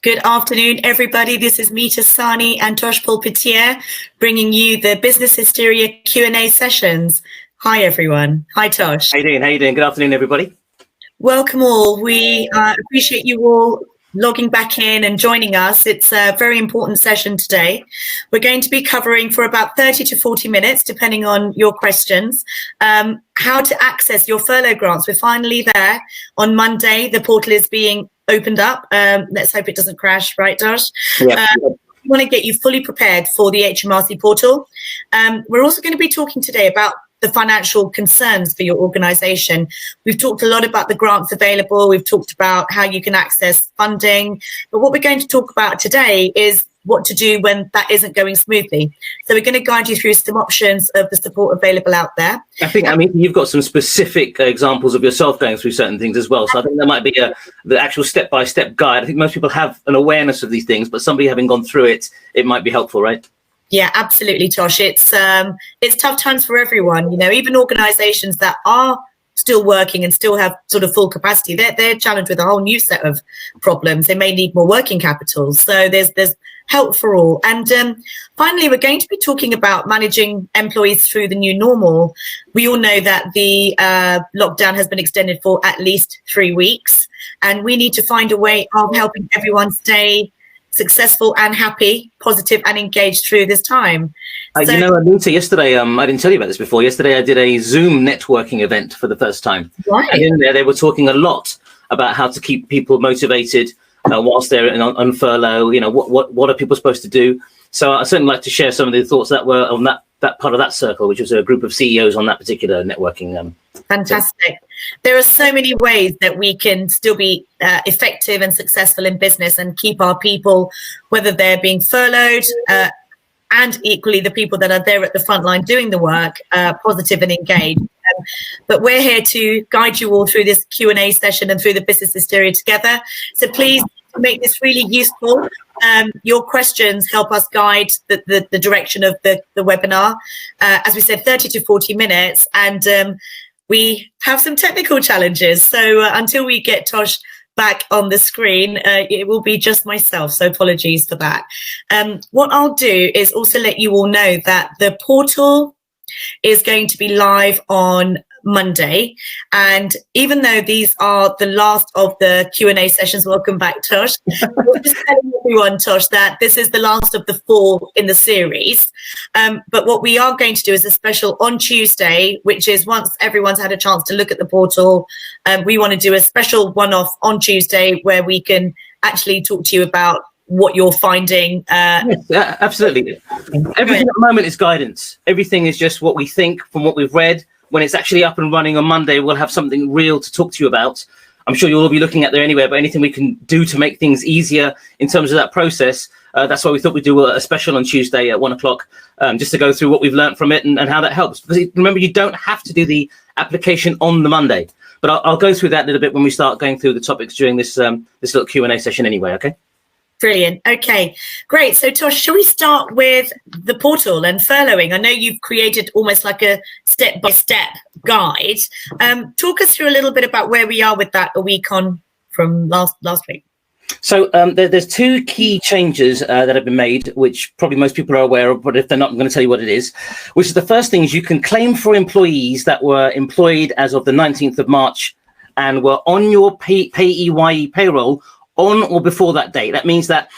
Good afternoon, everybody. This is Meeta Sani and Tosh Pulpitier bringing you the Business Hysteria Q&A sessions. Hi, everyone. Hi, Tosh. How you doing? How you doing? Good afternoon, everybody. Welcome all. We appreciate you all logging back in and joining us. It's a very important session today. We're going to be covering for about 30 to 40 minutes, depending on your questions, how to access your furlough grants. We're finally there. On Monday, the portal is being opened up. Let's hope it doesn't crash, right, Tosh? Yeah. We want to get you fully prepared for the HMRC portal. We're also going to be talking today about the financial concerns for your organization. We've talked a lot about the grants available. We've talked about how you can access funding. But what we're going to talk about today is what to do when that isn't going smoothly. So we're going to guide you through some options of the support available out there. I mean, you've got some specific examples of yourself going through certain things as well. So I think there might be the actual step-by-step guide. I think most people have an awareness of these things, but somebody having gone through it, it might be helpful, right? Yeah, absolutely, Tosh. It's tough times for everyone. You know, even organizations that are still working and still have sort of full capacity, they're challenged with a whole new set of problems. They may need more working capital. So there's help for all. And finally, we're going to be talking about managing employees through the new normal. We all know that the lockdown has been extended for at least 3 weeks, and we need to find a way of helping everyone stay successful and happy, positive and engaged through this time. You know, Meeta, yesterday, I didn't tell you about this before. Yesterday, I did a Zoom networking event for the first time. Right. And in there, they were talking a lot about how to keep people motivated whilst they're on furlough. You know, what are people supposed to do? So I certainly like to share some of the thoughts that were on that part of that circle, which was a group of CEOs on that particular networking. Fantastic. There are so many ways that we can still be effective and successful in business and keep our people, whether they're being furloughed and equally the people that are there at the front line doing the work, positive and engaged. But we're here to guide you all through this Q&A session and through the business hysteria together. So please make this really useful. Your questions help us guide the direction of the webinar. As we said, 30 to 40 minutes. And we have some technical challenges. So until we get Tosh back on the screen, it will be just myself. So apologies for that. What I'll do is also let you all know that the portal is going to be live on Monday. And even though these are the last of the Q&A sessions, welcome back, Tosh. We're just telling everyone, Tosh, that this is the last of the 4 in the series. But what we are going to do is a special on Tuesday, which is once everyone's had a chance to look at the portal, we want to do a special one-off on Tuesday where we can actually talk to you about what you're finding. Yes, yeah, absolutely. Everything at the moment is guidance. Everything is just what we think from what we've read. When it's actually up and running on Monday, we'll have something real to talk to you about. I'm sure you'll all be looking at there anyway, but anything we can do to make things easier in terms of that process, that's why we thought we'd do a special on Tuesday at 1 o'clock, just to go through what we've learned from it and how that helps. Because remember, you don't have to do the application on the Monday, but I'll go through that a little bit when we start going through the topics during this little Q&A session anyway, okay? Brilliant. Okay, great. So Tosh, shall we start with the portal and furloughing? I know you've created almost like a step-by-step guide. Talk us through a little bit about where we are with that a week on from last week. So there's 2 key changes that have been made, which probably most people are aware of, but if they're not, I'm going to tell you what it is, which is the first thing is you can claim for employees that were employed as of the 19th of March and were on your PAYE payroll on or before that date. That means that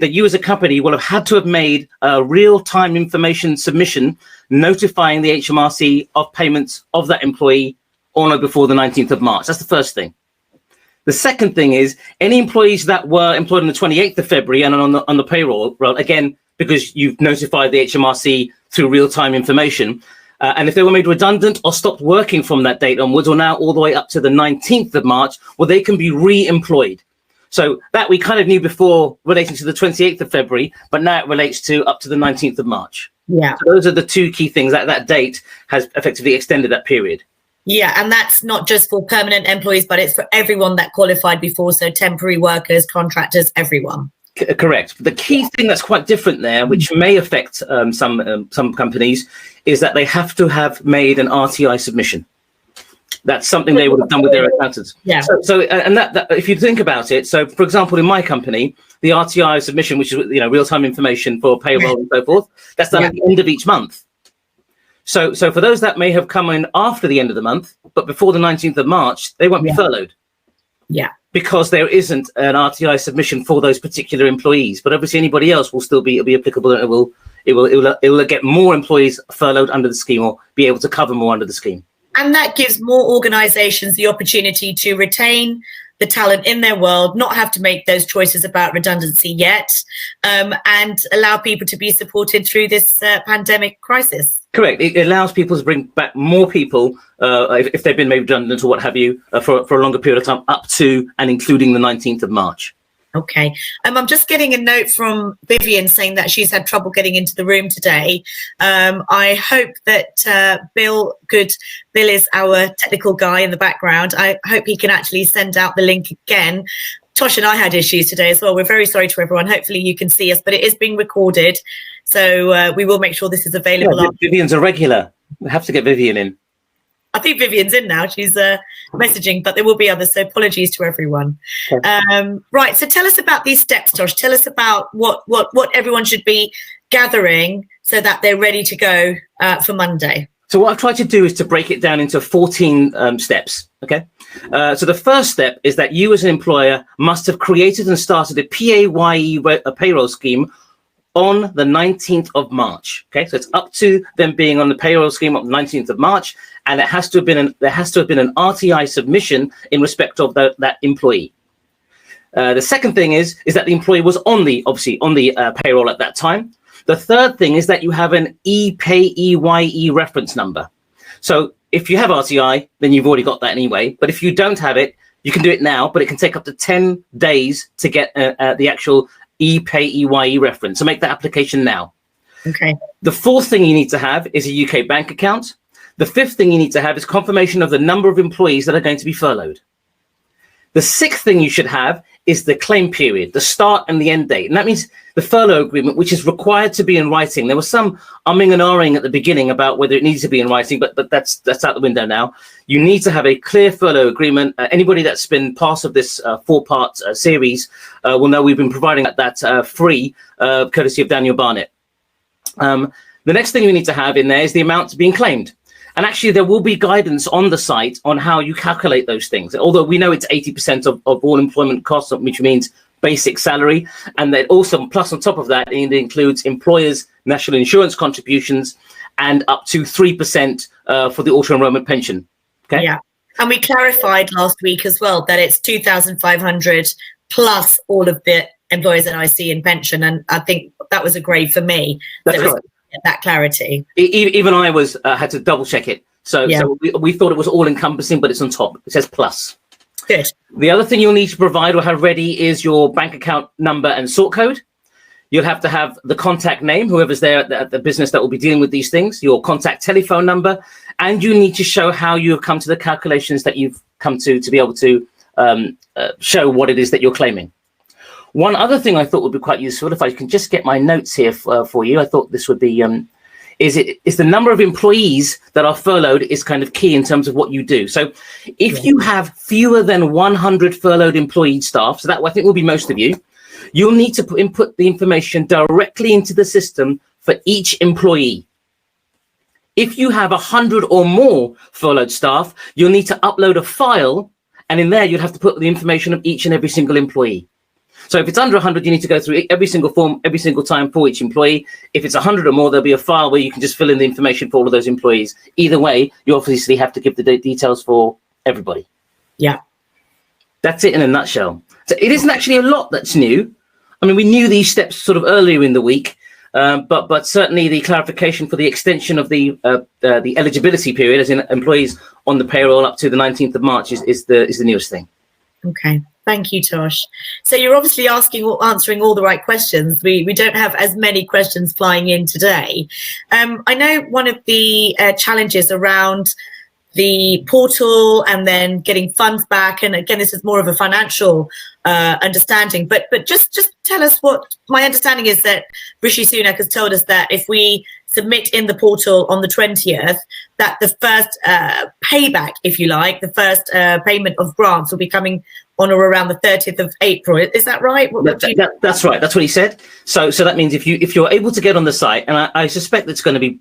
you as a company will have had to have made a real-time information submission notifying the HMRC of payments of that employee on or before the 19th of March. That's the first thing. The second thing is any employees that were employed on the 28th of February and on the payroll, well, again, because you've notified the HMRC through real-time information, and if they were made redundant or stopped working from that date onwards, or now all the way up to the 19th of March, well, they can be re-employed. So that we kind of knew before relating to the 28th of February, but now it relates to up to the 19th of March. Yeah. So those are the 2 key things. That date has effectively extended that period. Yeah, and that's not just for permanent employees, but it's for everyone that qualified before. So temporary workers, contractors, everyone. Correct. The key thing that's quite different there, which may affect some companies, is that they have to have made an RTI submission. That's something they would have done with their accountants. Yeah. So and that if you think about it, so for example, in my company, the RTI submission, which is real-time information for payroll and so forth, that's done at the end of each month. So for those that may have come in after the end of the month, but before the 19th of March, they won't be furloughed. Yeah. Because there isn't an RTI submission for those particular employees, but obviously anybody else will still be applicable, and it will get more employees furloughed under the scheme, or be able to cover more under the scheme. And that gives more organizations the opportunity to retain the talent in their world, not have to make those choices about redundancy yet, and allow people to be supported through this pandemic crisis. Correct. It allows people to bring back more people if they've been made redundant or what have you for a longer period of time, up to and including the 19th of March. Okay. I'm just getting a note from Vivian saying that she's had trouble getting into the room today. I hope that Bill is our technical guy in the background. I hope he can actually send out the link again. Tosh and I had issues today as well. We're very sorry to everyone. Hopefully you can see us, but it is being recorded. So we will make sure this is available. Yeah, Vivian's a regular. We have to get Vivian in. I think Vivian's in now. She's messaging, but there will be others. So apologies to everyone. Okay. Right. So tell us about these steps, Tosh. Tell us about what everyone should be gathering so that they're ready to go for Monday. So what I've tried to do is to break it down into 14 steps. Okay. So the first step is that you as an employer must have created and started a PAYE payroll scheme on the 19th of March. Okay, so it's up to them being on the payroll scheme on the 19th of March, and there has to have been an RTI submission in respect of that employee. The second thing is that the employee was on the payroll at that time. The third thing is that you have an ePayEYE reference number. So if you have RTI, then you've already got that anyway. But if you don't have it, you can do it now, but it can take up to 10 days to get the actual ePayEYE reference. So make that application now. Okay. The fourth thing you need to have is a UK bank account. The fifth thing you need to have is confirmation of the number of employees that are going to be furloughed. The sixth thing you should have is the claim period, the start and the end date. And that means the furlough agreement, which is required to be in writing. There was some umming and ahhing at the beginning about whether it needs to be in writing, but that's out the window now. You need to have a clear furlough agreement. Anybody that's been part of this four-part series will know we've been providing that free, courtesy of Daniel Barnett. The next thing we need to have in there is the amount being claimed. And actually, there will be guidance on the site on how you calculate those things. Although we know it's 80% of all employment costs, which means basic salary. And then also, plus on top of that, it includes employers' national insurance contributions and up to 3% for the auto-enrollment pension. Okay. Yeah. And we clarified last week as well that it's 2,500 plus all of the employers' NIC and pension. And I think that was a grade for me. That's right. That clarity. Even I had to double check it. So we thought it was all encompassing, but it's on top. It says plus. Good. The other thing you'll need to provide or have ready is your bank account number and sort code. You'll have to have the contact name, whoever's there at the business that will be dealing with these things, your contact telephone number, and you need to show how you have come to the calculations that you've come to be able to show what it is that you're claiming. One other thing I thought would be quite useful, if I can just get my notes here for you, I thought this would be, is the number of employees that are furloughed is kind of key in terms of what you do. So if you have fewer than 100 furloughed employee staff, so that I think will be most of you, you'll need to input the information directly into the system for each employee. If you have 100 or more furloughed staff, you'll need to upload a file, and in there you'd have to put the information of each and every single employee. So if it's under 100, you need to go through every single form, every single time for each employee. If it's 100 or more, there'll be a file where you can just fill in the information for all of those employees. Either way, you obviously have to give the details for everybody. Yeah. That's it in a nutshell. So it isn't actually a lot that's new. I mean, we knew these steps sort of earlier in the week, but certainly the clarification for the extension of the eligibility period, as in employees on the payroll up to the 19th of March, is the newest thing. Okay. Thank you, Tosh. So you're obviously answering all the right questions. We don't have as many questions flying in today. I know one of the challenges around the portal and then getting funds back, and again, this is more of a financial understanding, but just tell us what my understanding is that Rishi Sunak has told us that if we submit in the portal on the 20th, that the first payback, if you like, the first payment of grants will be coming on or around the 30th of April. Is that right? That's right. That's what he said. So that means if you're able to get on the site, and I suspect it's going to be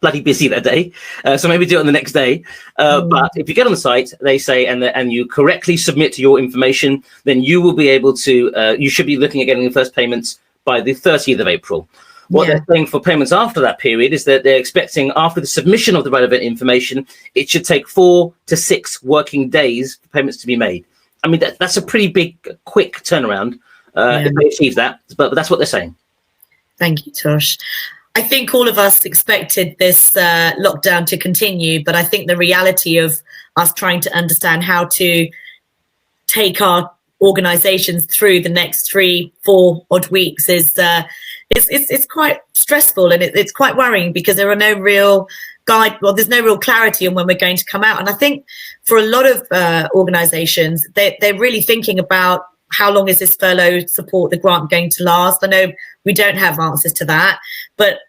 bloody busy that day, so maybe do it on the next day. But if you get on the site, they say, and you correctly submit your information, then you will be able to. You should be looking at getting the first payments by the 30th of April. What they're saying for payments after that period is that they're expecting, after the submission of the relevant information, it should take 4 to 6 working days for payments to be made. I mean, that's a pretty big, quick turnaround if they achieve that, but that's what they're saying. Thank you, Tosh. I think all of us expected this lockdown to continue, but I think the reality of us trying to understand how to take our organisations through the next 3-4 odd weeks is it's quite stressful, and it's quite worrying because there are no real there's no real clarity on when we're going to come out. And I think for a lot of organisations, they're really thinking about how long is this furlough support, the grant, going to last. I know we don't have answers to that, but,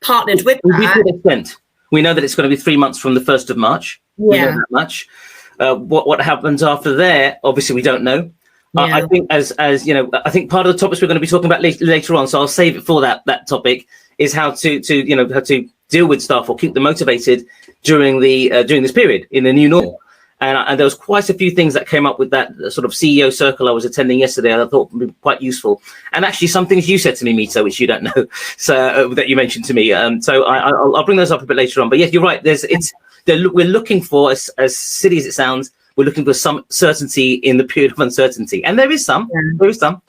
partnered with that. We know that it's going to be 3 months from the 1st of March. We know that much. What happens after there, obviously, we don't know. I think I think part of the topics we're going to be talking about later on, so I'll save it for that topic, is how to deal with staff or keep them motivated during this period in the new normal. And there was quite a few things that came up with that sort of CEO circle I was attending yesterday, and I thought would be quite useful. And actually, some things you said to me, Meeta, which you don't know, so that you mentioned to me. So I'll bring those up a bit later on. But yes, you're right. We're looking for, as silly as it sounds, we're looking for some certainty in the period of uncertainty, and there is some. There is some.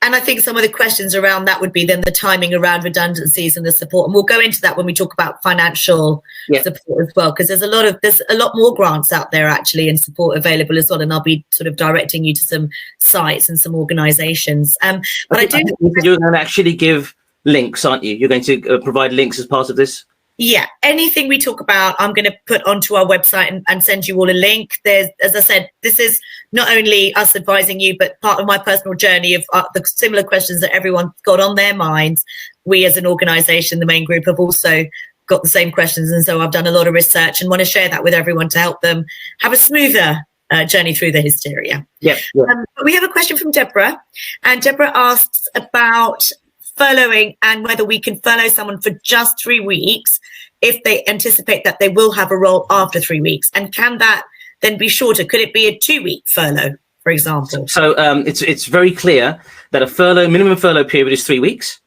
And I think some of the questions around that would be then the timing around redundancies and the support. And we'll go into that when we talk about financial support as well, because there's a lot more grants out there actually and support available as well. And I'll be sort of directing you to some sites and some organisations. But I do. You're going to actually give links, aren't you? You're going to provide links as part of this? Yeah, anything we talk about, I'm going to put onto our website and send you all a link. There's, as I said, this is not only us advising you, but part of my personal journey of the similar questions that everyone's got on their minds. We as an organisation, the main group, have also got the same questions. And so I've done a lot of research and want to share that with everyone to help them have a smoother journey through the hysteria. Yeah. We have a question from Deborah, and Deborah asks about furloughing and whether we can furlough someone for just 3 weeks if they anticipate that they will have a role after 3 weeks. And can that then be shorter? Could it be a 2-week furlough, for example? So it's very clear that a minimum furlough period is 3 weeks,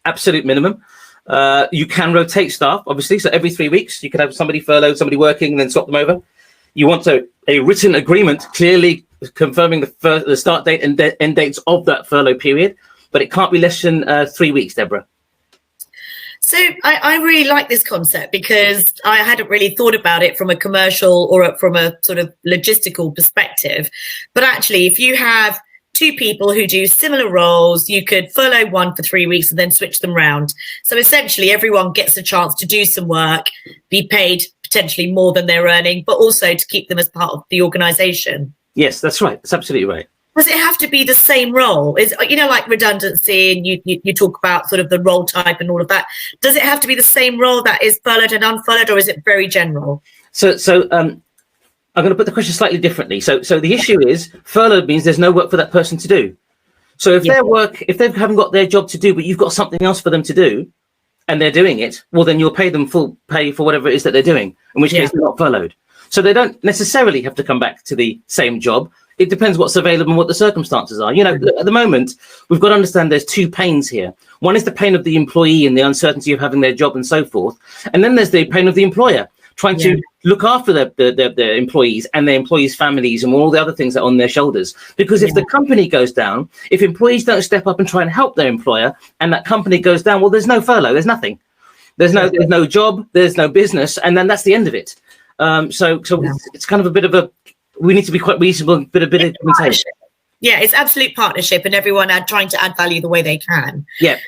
absolute minimum. You can rotate staff, obviously. So every 3 weeks, you could have somebody furloughed, somebody working, and then swap them over. You want a written agreement clearly confirming the start date and end dates of that furlough period. But it can't be less than 3 weeks, Deborah. So I really like this concept because I hadn't really thought about it from a commercial or from a sort of logistical perspective. But actually, if you have 2 people who do similar roles, you could furlough one for 3 weeks and then switch them round. So essentially, everyone gets a chance to do some work, be paid potentially more than they're earning, but also to keep them as part of the organisation. Yes, that's right. That's absolutely right. Does it have to be the same role? Is, like redundancy, and you talk about sort of the role type and all of that. Does it have to be the same role that is furloughed and unfurloughed, or is it very general? So I'm going to put the question slightly differently. So the issue is furloughed means there's no work for that person to do. So if if they haven't got their job to do, but you've got something else for them to do, and they're doing it, well, then you'll pay them full pay for whatever it is that they're doing, in which case they're not furloughed. So they don't necessarily have to come back to the same job. It depends what's available and what the circumstances are. At the moment, we've got to understand there's 2 pains here. One is the pain of the employee and the uncertainty of having their job and so forth. And then there's the pain of the employer trying to look after their employees and their employees' families and all the other things that are on their shoulders. Because if the company goes down, if employees don't step up and try and help their employer and that company goes down, well, there's no furlough, there's nothing. There's no job, there's no business, and then that's the end of it. So it's kind of a bit of a, we need to be quite reasonable, but a bit of partnership. Yeah, it's absolute partnership and everyone trying to add value the way they can. Yeah.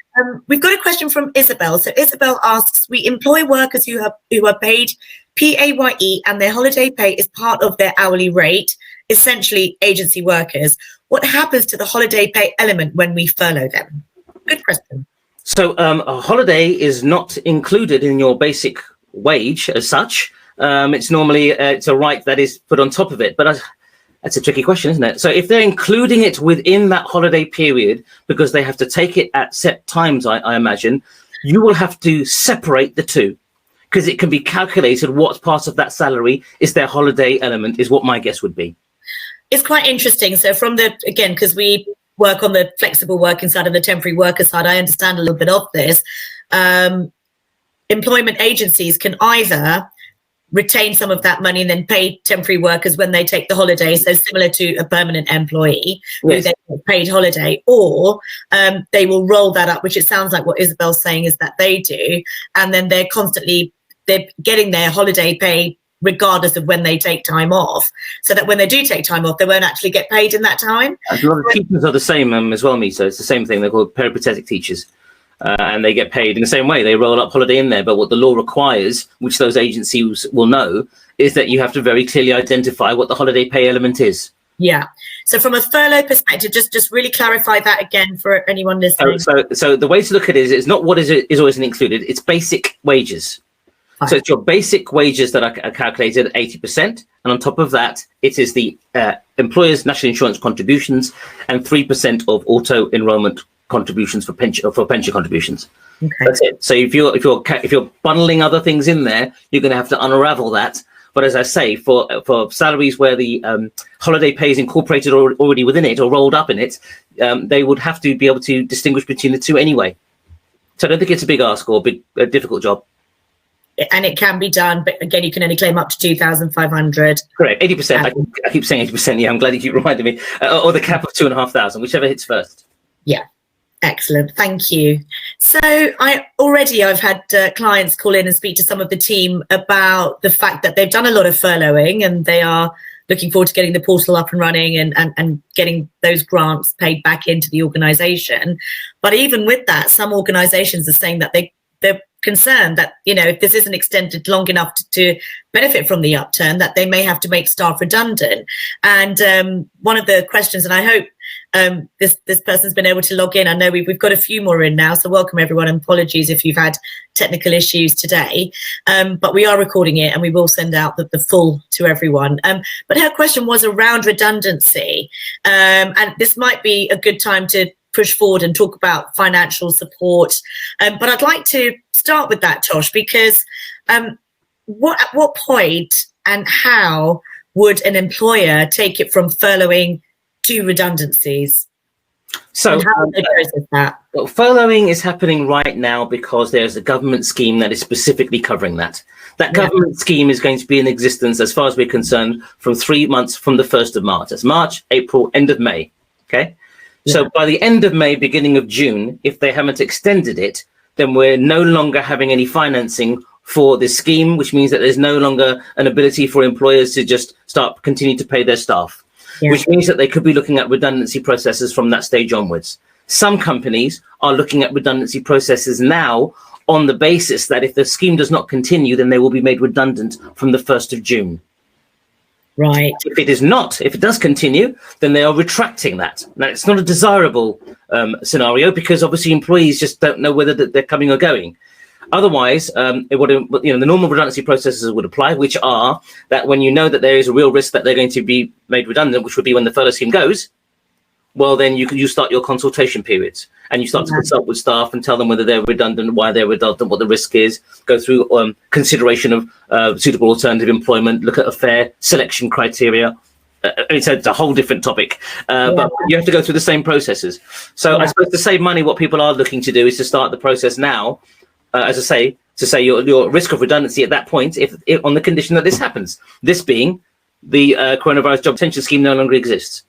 We've got a question from Isabel. So Isabel asks, we employ workers who are paid PAYE and their holiday pay is part of their hourly rate, essentially agency workers. What happens to the holiday pay element when we furlough them? Good question. So a holiday is not included in your basic wage as such. It's normally it's a right that is put on top of it. But that's a tricky question, isn't it? So if they're including it within that holiday period because they have to take it at set times, I imagine, you will have to separate the two because it can be calculated what part of that salary is their holiday element, is what my guess would be. It's quite interesting. So again, because we work on the flexible working side and the temporary worker side, I understand a little bit of this. Employment agencies can either retain some of that money and then pay temporary workers when they take the holiday, so similar to a permanent employee who then get paid holiday, or they will roll that up, which it sounds like what Isabel's saying is that they do, and then they're getting their holiday pay regardless of when they take time off, so that when they do take time off, they won't actually get paid in that time. A lot of teachers are the same as well, Meeta. It's the same thing. They're called peripatetic teachers. And they get paid in the same way. They roll up holiday in there. But what the law requires, which those agencies will know, is that you have to very clearly identify what the holiday pay element is. Yeah. So from a furlough perspective, just really clarify that again for anyone listening. So the way to look at it is not what is or isn't included. It's basic wages. Fine. So it's your basic wages that are calculated at 80%. And on top of that, it is the employer's national insurance contributions and 3% of auto enrollment contributions for pension contributions. Okay. That's it. So if you're bundling other things in there, you're going to have to unravel that. But as I say, for salaries where the holiday pay is incorporated already within it or rolled up in it, they would have to be able to distinguish between the two anyway. So I don't think it's a big ask or a difficult job. And it can be done, but again, you can only claim up to 2,500. Correct, 80%. I keep saying 80%. Yeah, I'm glad you keep reminding me. Or the cap of 2,500, whichever hits first. Yeah. Excellent. Thank you. So I've had clients call in and speak to some of the team about the fact that they've done a lot of furloughing and they are looking forward to getting the portal up and running and getting those grants paid back into the organisation. But even with that, some organisations are saying that they're concerned that, if this isn't extended long enough to benefit from the upturn, that they may have to make staff redundant. And one of the questions, and I hope this person's been able to log in. I know we've got a few more in now, so welcome everyone. And apologies if you've had technical issues today, but we are recording it and we will send out the full to everyone. But her question was around redundancy, and this might be a good time to push forward and talk about financial support. But I'd like to start with that, Tosh, because at what point and how would an employer take it from furloughing to redundancies? So how do they process that? Well, furloughing is happening right now because there's a government scheme that is specifically covering that. That government scheme is going to be in existence, as far as we're concerned, from 3 months from the 1st of March. That's March, April, end of May. Okay. Yeah. So by the end of May, beginning of June, if they haven't extended it, then we're no longer having any financing for this scheme, which means that there's no longer an ability for employers to just continue to pay their staff, which means that they could be looking at redundancy processes from that stage onwards. Some companies are looking at redundancy processes now on the basis that if the scheme does not continue, then they will be made redundant from the 1st of June. Right. If it does continue, then they are retracting that. Now, it's not a desirable scenario because obviously employees just don't know whether they're coming or going. Otherwise, the normal redundancy processes would apply, which are that when you know that there is a real risk that they're going to be made redundant, which would be when the furlough scheme goes, well, then you start your consultation periods and you start to consult with staff and tell them whether they're redundant, why they're redundant, what the risk is, go through consideration of suitable alternative employment, look at a fair selection criteria. It's a whole different topic, but you have to go through the same processes. So I suppose to save money, what people are looking to do is to start the process now, as I say, to say your risk of redundancy at that point, if on the condition that this happens, this being the coronavirus job retention scheme no longer exists.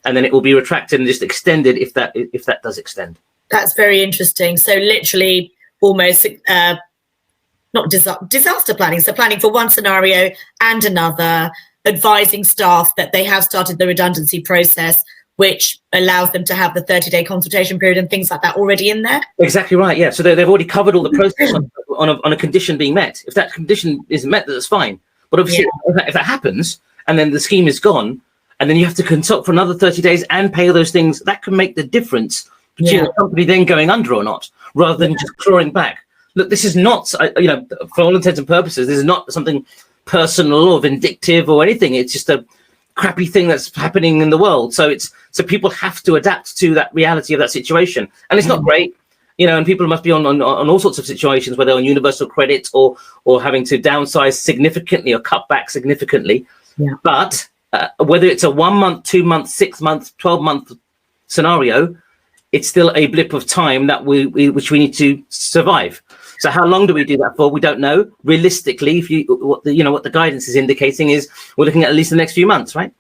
And then it will be retracted and just extended if that does extend. That's very interesting. So literally almost not disaster planning. So planning for one scenario and another, advising staff that they have started the redundancy process, which allows them to have the 30-day consultation period and things like that already in there. Exactly right. Yeah. So they've already covered all the process on a condition being met. If that condition isn't met, that's fine. But obviously, if that happens and then the scheme is gone, and then you have to consult for another 30 days and pay those things, that can make the difference between a company then going under or not, rather than just clawing back. Look, this is not, for all intents and purposes, this is not something personal or vindictive or anything. It's just a crappy thing that's happening in the world. So people have to adapt to that reality of that situation. And it's not great, and people must be on all sorts of situations where they're on universal credit or having to downsize significantly or cut back significantly. Yeah. But whether it's a 1 month, 2 month, 6 month, 12-month scenario, it's still a blip of time that which we need to survive. So how long do we do that for? We don't know. Realistically, what the guidance is indicating is we're looking at least the next few months, right?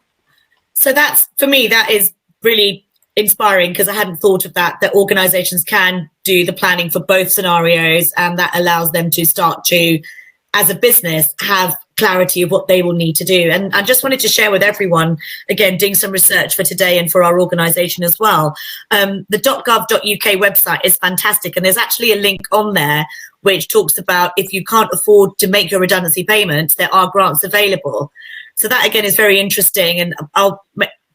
So for me, that is really inspiring, because I hadn't thought of that organizations can do the planning for both scenarios, and that allows them to start to, as a business, have clarity of what they will need to do. And I just wanted to share with everyone, again, doing some research for today and for our organization as well. The .gov.uk website is fantastic, and there's actually a link on there which talks about if you can't afford to make your redundancy payments, there are grants available. So that, again, is very interesting, and I'll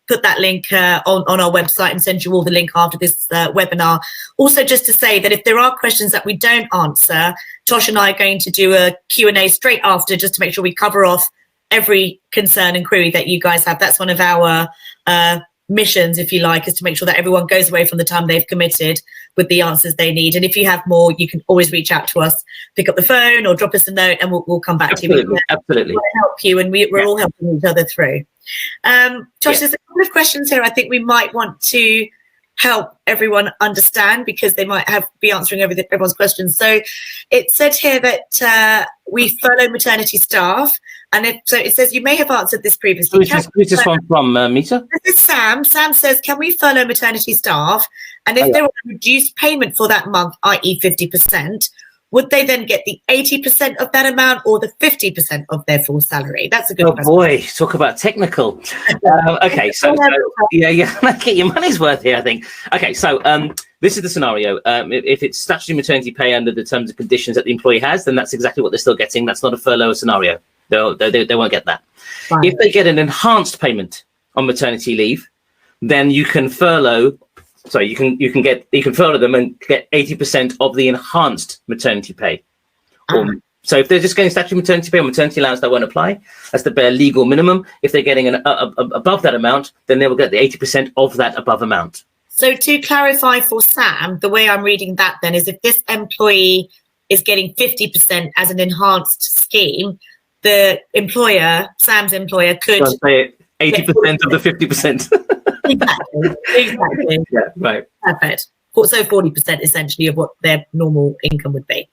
put that link on our website and send you all the link after this webinar. Also, just to say that if there are questions that we don't answer, Tosh and I are going to do a Q&A straight after, just to make sure we cover off every concern and query that you guys have. That's one of our missions, if you like, is to make sure that everyone goes away from the time they've committed with the answers they need. And if you have more, you can always reach out to us, pick up the phone or drop us a note, and we'll come back to you. Absolutely. We'll help you, and we're all helping each other through. Tosh, there's a couple of questions here I think we might want to help everyone understand, because they might be answering everyone's questions. So it said here that we furlough maternity staff, and it says you may have answered this previously. Who's this one from, Meeta? This is Sam. Sam says, can we furlough maternity staff? And if there were a reduced payment for that month, i.e. 50%, would they then get the 80% of that amount or the 50% of their full salary? That's a good question. Oh boy, talk about technical. Okay, so get your money's worth here, I think. Okay, so this is the scenario. If it's statutory maternity pay under the terms and conditions that the employee has, then that's exactly what they're still getting. That's not a furlough scenario. They won't get that. Fine. If they get an enhanced payment on maternity leave, then you can furlough. So you can furlough them and get 80% of the enhanced maternity pay. So if they're just getting statutory maternity pay or maternity allowance, that won't apply. That's the bare legal minimum. If they're getting above that amount, then they will get the 80% of that above amount. So to clarify for Sam, the way I'm reading that then is if this employee is getting 50% as an enhanced scheme, the employer, Sam's employer, could say 80% of the 50%. Exactly. Yeah, right. Perfect. So 40% essentially of what their normal income would be.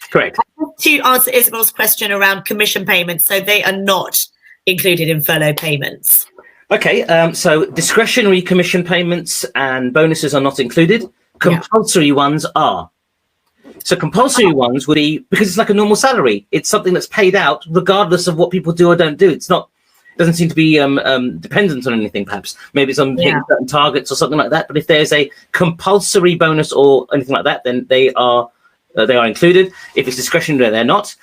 Correct. To answer Isabel's question around commission payments, so they are not included in furlough payments. Okay, so discretionary commission payments and bonuses are not included. Compulsory ones are. So compulsory ones would be, because it's like a normal salary, it's something that's paid out regardless of what people do or don't do. It doesn't seem to be dependent on anything, perhaps. Maybe it's on hitting certain targets or something like that. But if there's a compulsory bonus or anything like that, then they are included. If it's discretionary, they're not.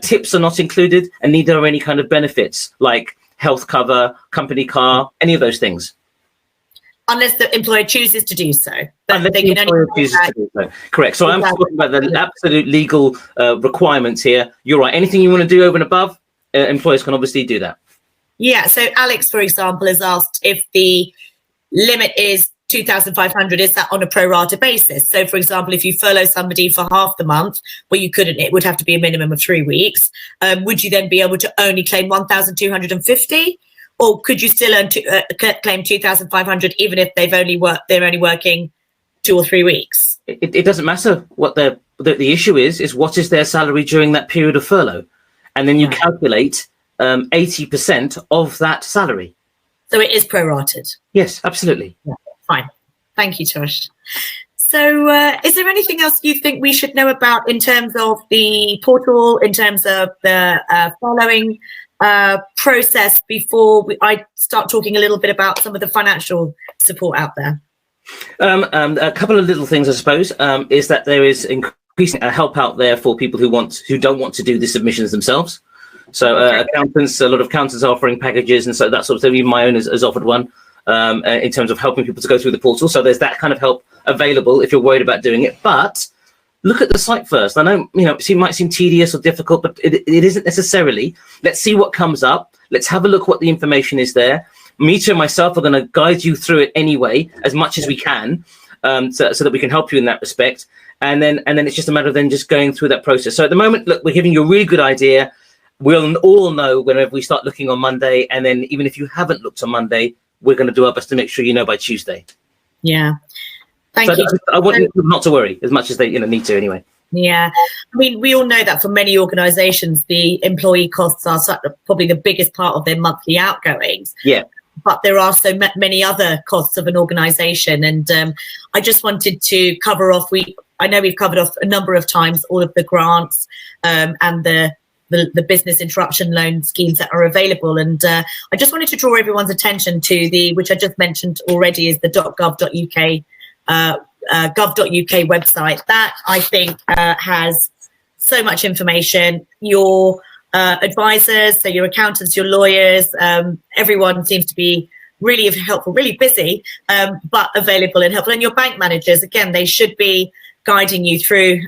Tips are not included, and neither are any kind of benefits like health cover, company car, any of those things. Unless the employer chooses to do so. Unless the employer chooses to do so. Correct. So I'm talking about the absolute legal requirements here. You're right. Anything you want to do over and above, employers can obviously do that. Yeah. So Alex, for example, has asked if the limit is 2,500, is that on a pro rata basis? So, for example, if you furlough somebody for half the month, well, you couldn't, it would have to be a minimum of 3 weeks. Would you then be able to only claim 1,250? Or could you still claim 2,500 even if they're only working 2 or 3 weeks? It doesn't matter what the issue is what is their salary during that period of furlough? And then you calculate 80% of that salary. So it is prorated? Yes, absolutely. Yeah, fine. Thank you, Tosh. So is there anything else you think we should know about in terms of the portal, in terms of the following process before I start talking a little bit about some of the financial support out there? A couple of little things, I suppose, is that there is increasing help out there for people who don't want to do the submissions themselves. So accountants, a lot of accountants are offering packages and so that sort of thing. Even my own has offered one. in terms of helping people to go through the portal. So there's that kind of help available if you're worried about doing it. But look at the site first. I know, it might seem tedious or difficult, but it isn't necessarily. Let's see what comes up. Let's have a look what the information is there. Meeta and myself are going to guide you through it anyway, as much as we can, so that we can help you in that respect. And then it's just a matter of then just going through that process. So at the moment, look, we're giving you a really good idea. We'll all know whenever we start looking on Monday. And then even if you haven't looked on Monday, we're going to do our best to make sure you know by Tuesday. Yeah. Thank you. I want you not to worry as much as they need to anyway. Yeah. I mean, we all know that for many organizations, the employee costs are probably the biggest part of their monthly outgoings. Yeah. But there are so many other costs of an organization. And I just wanted to cover off, I know we've covered off a number of times all of the grants and the business interruption loan schemes that are available. And I just wanted to draw everyone's attention to which I just mentioned already, is the .gov.uk website. That, I think, has so much information. Your advisors, so your accountants, your lawyers, everyone seems to be really helpful, really busy, but available and helpful. And your bank managers, again, they should be guiding you through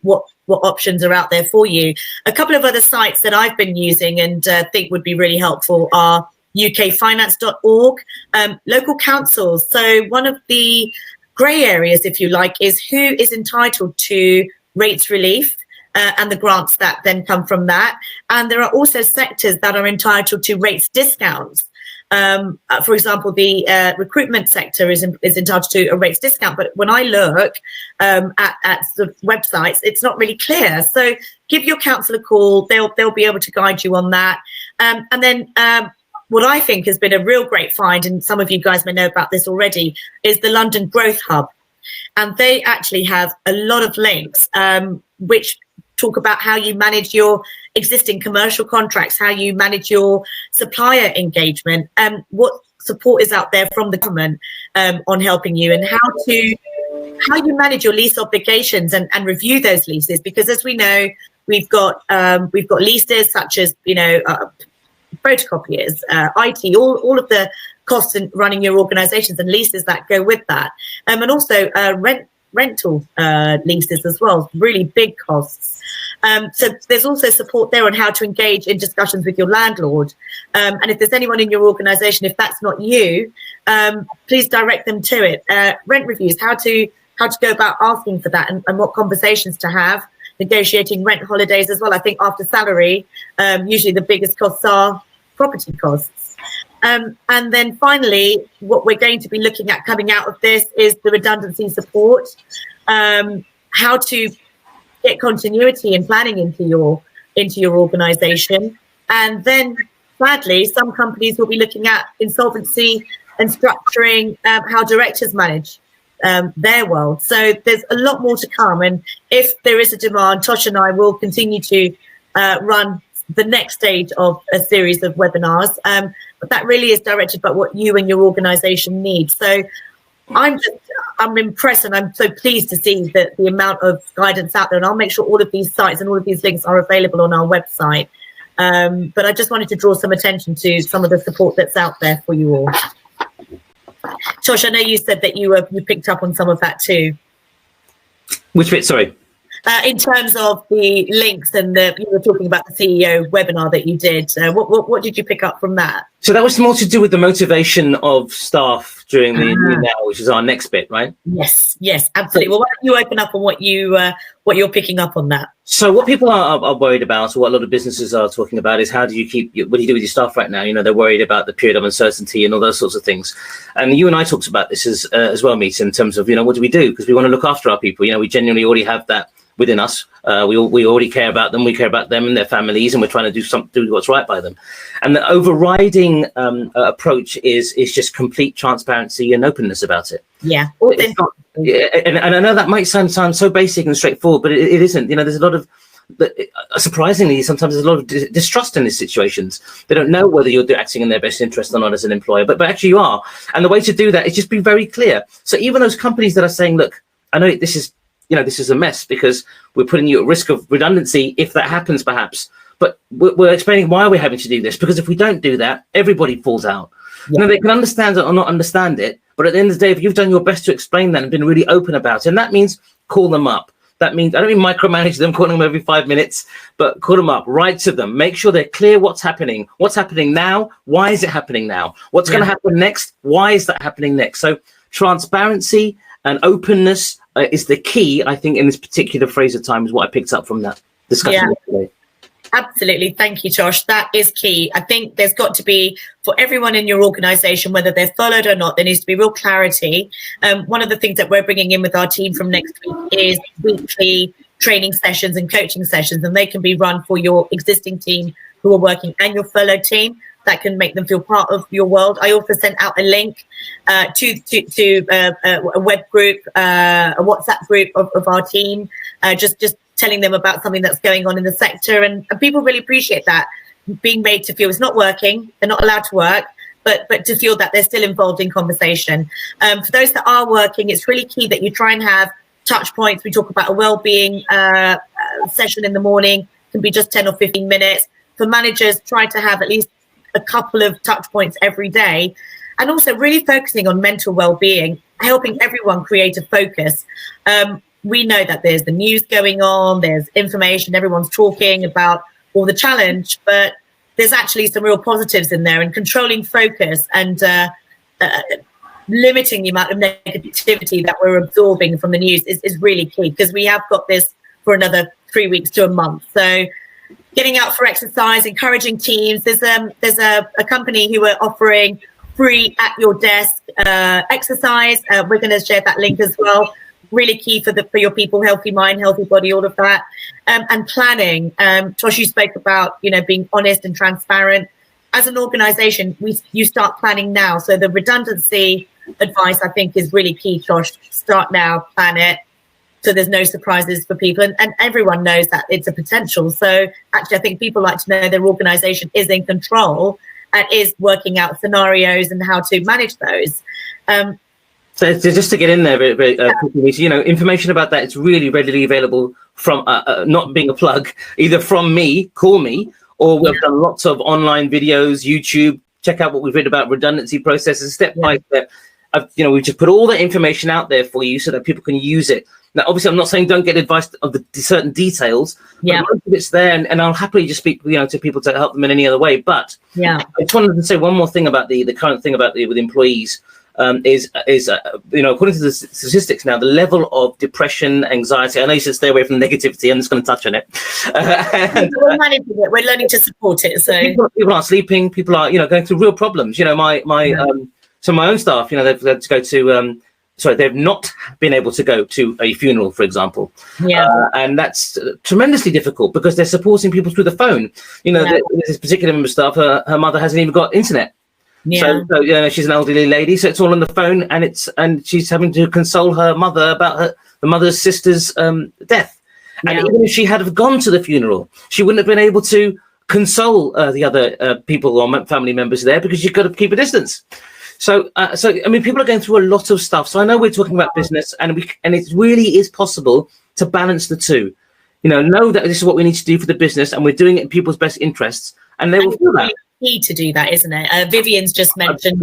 what options are out there for you. A couple of other sites that I've been using and think would be really helpful are ukfinance.org, local councils. So one of the grey areas, if you like, is who is entitled to rates relief and the grants that then come from that. And there are also sectors that are entitled to rates discounts. For example, the recruitment sector is entitled to a rates discount. But when I look at sort of websites, it's not really clear. So give your council a call. They'll be able to guide you on that. And then what I think has been a real great find, and some of you guys may know about this already, is the London Growth Hub. And they actually have a lot of links which talk about how you manage your existing commercial contracts, how you manage your supplier engagement, and what support is out there from the government on helping you, and how you manage your lease obligations and review those leases. Because as we know, we've got leases such as photocopiers, IT, all of the costs in running your organizations and leases that go with that, and also rental leases as well, really big costs. So there's also support there on how to engage in discussions with your landlord. And if there's anyone in your organization, if that's not you, please direct them to it. Rent reviews, how to go about asking for that, and what conversations to have, negotiating rent holidays as well. I think after salary, usually the biggest costs are property costs. And then finally, what we're going to be looking at coming out of this is the redundancy support, how to get continuity and planning into your organization. And then sadly, some companies will be looking at insolvency and structuring, how directors manage their world. So there's a lot more to come. And if there is a demand, Tosh and I will continue to run the next stage of a series of webinars. But that really is directed by what you and your organization need. So I'm impressed, and I'm so pleased to see that the amount of guidance out there. And I'll make sure all of these sites and all of these links are available on our website. But I just wanted to draw some attention to some of the support that's out there for you all. Tosh, I know you said that you picked up on some of that too. Which bit? Sorry. In terms of the links and you were talking about the CEO webinar that you did. What did you pick up from that? So that was more to do with the motivation of staff during the now, which is our next bit, right? Yes, absolutely. Well, why don't you open up on what you're picking up on that? So what people are worried about, or what a lot of businesses are talking about, is what do you do with your staff right now? They're worried about the period of uncertainty and all those sorts of things. And you and I talked about this as well, Meeta, in terms of, what do we do? Because we want to look after our people. We genuinely already have that within us. We already care about them. We care about them and their families, and we're trying to do what's right by them. And the overriding approach is just complete transparency and openness about it. Yeah. And I know that might sound so basic and straightforward, but it isn't. There's a lot of, surprisingly, sometimes there's a lot of distrust in these situations. They don't know whether you're acting in their best interest or not as an employer, but actually you are. And the way to do that is just be very clear. So even those companies that are saying, look, I know this is a mess because we're putting you at risk of redundancy if that happens, perhaps. But we're explaining why we're having to do this, because if we don't do that, everybody falls out. Now, they can understand it or not understand it, but at the end of the day, if you've done your best to explain that and been really open about it, and that means call them up. That means, I don't mean micromanage them, calling them every 5 minutes, but call them up, write to them, make sure they're clear what's happening now, why is it happening now, what's going to happen next, why is that happening next. So transparency and openness is the key, I think, in this particular phrase of time, is what I picked up from that discussion yesterday. Absolutely. Thank you, Tosh. That is key. I think there's got to be, for everyone in your organization, whether they're followed or not, there needs to be real clarity. One of the things that we're bringing in with our team from next week is weekly training sessions and coaching sessions, and they can be run for your existing team who are working and your followed team. That can make them feel part of your world. I also sent out a link to a web group, a WhatsApp group of our team, just telling them about something that's going on in the sector, and people really appreciate that, being made to feel it's not working, they're not allowed to work, but to feel that they're still involved in conversation. For those that are working, it's really key that you try and have touch points. We talk about a well-being session in the morning, can be just 10 or 15 minutes. For managers, try to have at least a couple of touch points every day, and also really focusing on mental well-being, helping everyone create a focus. We know that there's the news going on, there's information, everyone's talking about all the challenge, but there's actually some real positives in there, and controlling focus and limiting the amount of negativity that we're absorbing from the news is really key, because we have got this for another 3 weeks to a month. So getting out for exercise, encouraging teams. There's a company who are offering free at your desk exercise. We're going to share that link as well. Really key for your people, healthy mind, healthy body, all of that. And planning. Tosh, you spoke about, being honest and transparent. As an organization, you start planning now. So the redundancy advice, I think, is really key, Tosh. Start now, plan it, so there's no surprises for people. And everyone knows that it's a potential. So actually, I think people like to know their organization is in control and is working out scenarios and how to manage those. So just to get in there very quickly, information about that, it's really readily available from, not being a plug, either from me, call me, or we've done lots of online videos, YouTube, check out what we've read about redundancy processes, step by step. We've just put all that information out there for you so that people can use it. Now, obviously, I'm not saying don't get advice of the certain details. But most of it's there, and I'll happily just speak, to people to help them in any other way. But I just wanted to say one more thing about the current thing about with employees. Is according to the statistics now, the level of depression, anxiety. I know you should stay away from negativity. I'm just going to touch on it. We're managing it. We're learning to support it. So people aren't sleeping. People are, going through real problems. So my own staff, they've had to go to. They've not been able to go to a funeral, for example. And that's tremendously difficult because they're supporting people through the phone. There's this particular member of staff. Her mother hasn't even got internet. So she's an elderly lady, so it's all on the phone, and she's having to console her mother about the mother's sister's death. And even if she had have gone to the funeral, she wouldn't have been able to console the other people or family members there, because you've got to keep a distance. So people are going through a lot of stuff. So I know we're talking about business, and it really is possible to balance the two. Know that this is what we need to do for the business, and we're doing it in people's best interests, and they will feel that. Need to do that, isn't it? Vivian's just mentioned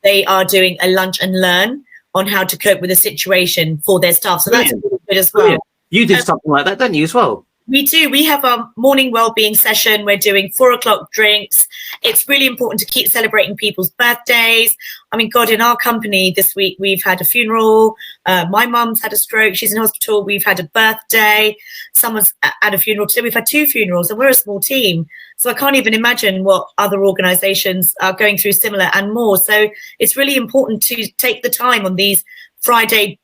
they are doing a lunch and learn on how to cope with a situation for their staff. So that's really good as well. You did something like that, don't you, as well? We do. We have our morning wellbeing session. We're doing 4:00 drinks. It's really important to keep celebrating people's birthdays. I mean, God, in our company this week, we've had a funeral. My mum's had a stroke. She's in hospital. We've had a birthday. Someone's at a funeral too. We've had 2 funerals, and we're a small team. So I can't even imagine what other organizations are going through similar and more. So it's really important to take the time on these Friday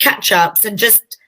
catch-ups and just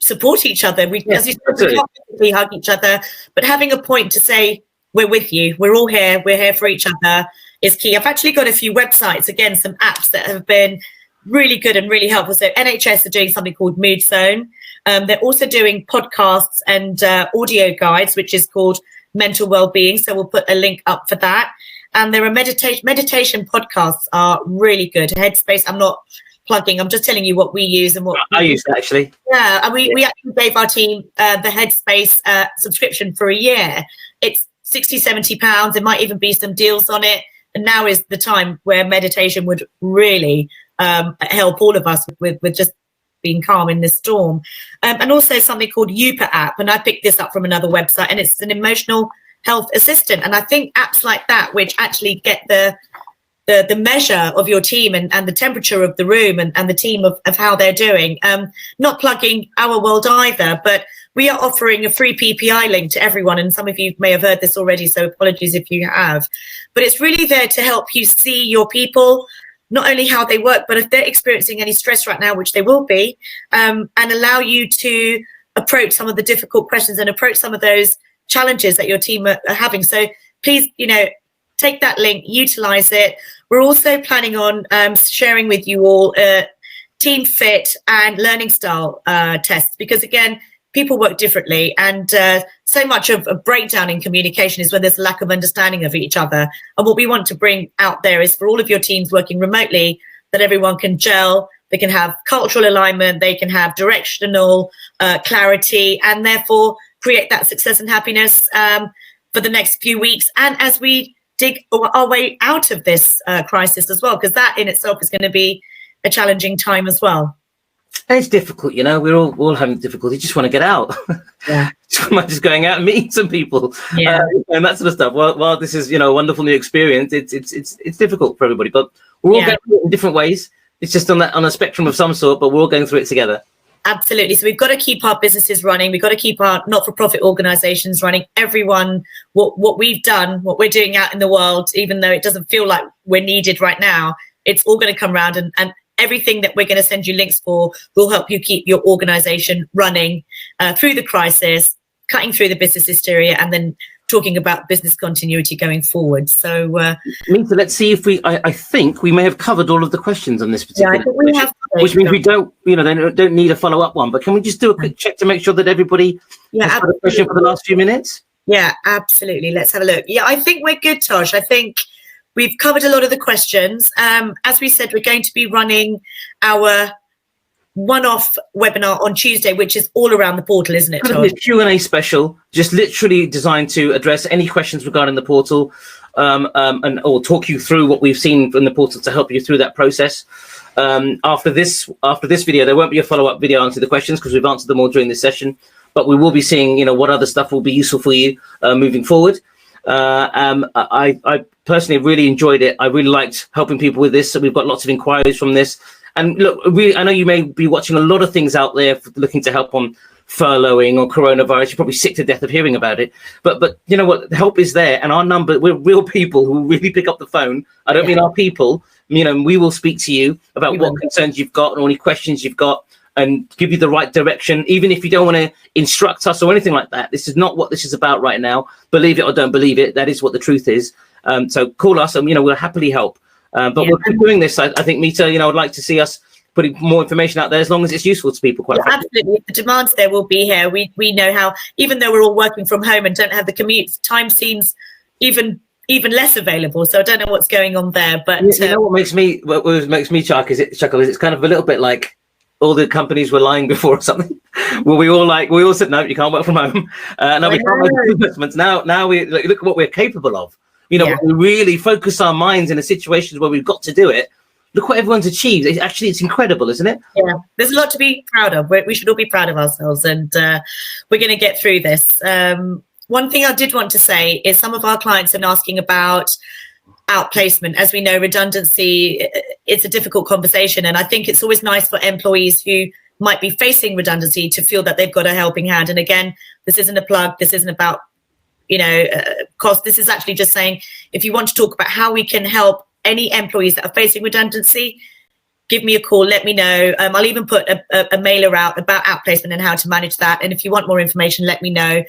support each other. As you said, we can't physically hug each other, but having a point to say, we're with you, we're all here, we're here for each other is key. I've actually got a few websites, again, some apps that have been really good and really helpful. So NHS are doing something called Mood Zone. They're also doing podcasts and audio guides, which is called Mental Wellbeing. So we'll put a link up for that. And there are meditation podcasts are really good. Headspace, I'm not plugging, I'm just telling you what we use and what I use actually. Yeah, and we actually gave our team the Headspace subscription for a year. It's £60-70. There might even be some deals on it. now is the time where meditation would really help all of us with just being calm in this storm. And also something called Yupa app. And I picked this up from another website, and it's an emotional health assistant. And I think apps like that, which actually get the measure of your team and the temperature of the room and the team of how they're doing. Not plugging our world either, but we are offering a free PPI link to everyone. And some of you may have heard this already, so apologies if you have. But it's really there to help you see your people, not only how they work, but if they're experiencing any stress right now, which they will be, and allow you to approach some of the difficult questions and approach some of those challenges that your team are having. So please, take that link, utilize it. We're also planning on sharing with you all team fit and learning style tests, because again, people work differently, and so much of a breakdown in communication is when there's a lack of understanding of each other. And what we want to bring out there is for all of your teams working remotely, that everyone can gel, they can have cultural alignment, they can have directional clarity, and therefore create that success and happiness for the next few weeks. And as we dig our way out of this crisis as well, because that in itself is going to be a challenging time as well. It's difficult, we're all having difficulty. Just want to get out. Yeah. Just going out and meeting some people, and that sort of stuff. While this is, a wonderful new experience, it's difficult for everybody, but we're all going through it in different ways. It's just on a spectrum of some sort, but we're all going through it together. Absolutely. So we've got to keep our businesses running. We've got to keep our not-for-profit organizations running. Everyone, what we've done, what we're doing out in the world, even though it doesn't feel like we're needed right now, it's all going to come around, and everything that we're going to send you links for will help you keep your organization running through the crisis, cutting through the business hysteria, and then talking about business continuity going forward. So, Meeta, let's see if I think we may have covered all of the questions on this particular. I think we have. Which means we don't, they don't need a follow-up one. But can we just do a quick check to make sure that everybody has had a question for the last few minutes? Yeah, absolutely. Let's have a look. Yeah, I think we're good, Tosh. I think we've covered a lot of the questions. As we said, we're going to be running our one-off webinar on Tuesday, which is all around the portal, isn't it, Tosh? It's Q&A special, just literally designed to address any questions regarding the portal, or talk you through what we've seen from the portal to help you through that process. After this video, there won't be a follow-up video answering the questions because we've answered them all during this session. But we will be seeing, what other stuff will be useful for you moving forward. I personally really enjoyed it. I really liked helping people with this. So we've got lots of inquiries from this. And look, I know you may be watching a lot of things out there looking to help on furloughing or coronavirus. You're probably sick to death of hearing about it. But you know what? Help is there. And our number, we're real people who really pick up the phone. I don't mean our people. We will speak to you about what concerns you've got or any questions you've got, and give you the right direction, even if you don't want to instruct us or anything like that. This is not what this is about right now. Believe it or don't believe it, that is what the truth is. So call us and, we'll happily help. But we'll keep doing this. I think, Meeta, I'd like to see us putting more information out there as long as it's useful to people, quite frankly. Absolutely. If the demands there will be here. We know how, even though we're all working from home and don't have the commutes, time seems even less available. So I don't know what's going on there. But what makes me chuckle is it's kind of a little bit like all the companies were lying before or something. Well, we all said, no, you can't work from home. No, we can't make investments. Now we look at what we're capable of. We really focus our minds in a situation where we've got to do it. Look what everyone's achieved. It's incredible, isn't it? Yeah, there's a lot to be proud of. We should all be proud of ourselves, and we're going to get through this. One thing I did want to say is some of our clients have been asking about outplacement. As we know, redundancy, it's a difficult conversation, and I think it's always nice for employees who might be facing redundancy to feel that they've got a helping hand. And again, this isn't a plug. This isn't about cost. This is actually just saying, if you want to talk about how we can help any employees that are facing redundancy, give me a call, let me know. I'll even put a mailer out about outplacement and how to manage that. And if you want more information, let me know.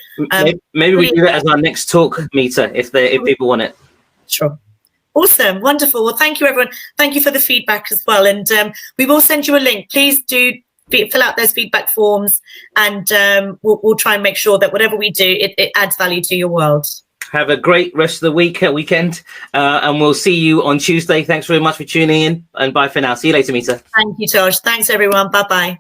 Maybe we do that as our next talk, Meeta, if people want it. Sure. Awesome. Wonderful. Well, thank you, everyone. Thank you for the feedback as well. And we will send you a link. Please do fill out those feedback forms, and we'll try and make sure that whatever we do, it adds value to your world. Have a great rest of the weekend, and we'll see you on Tuesday. Thanks very much for tuning in, and bye for now. See you later, Meeta. Thank you, Tosh. Thanks, everyone. Bye-bye.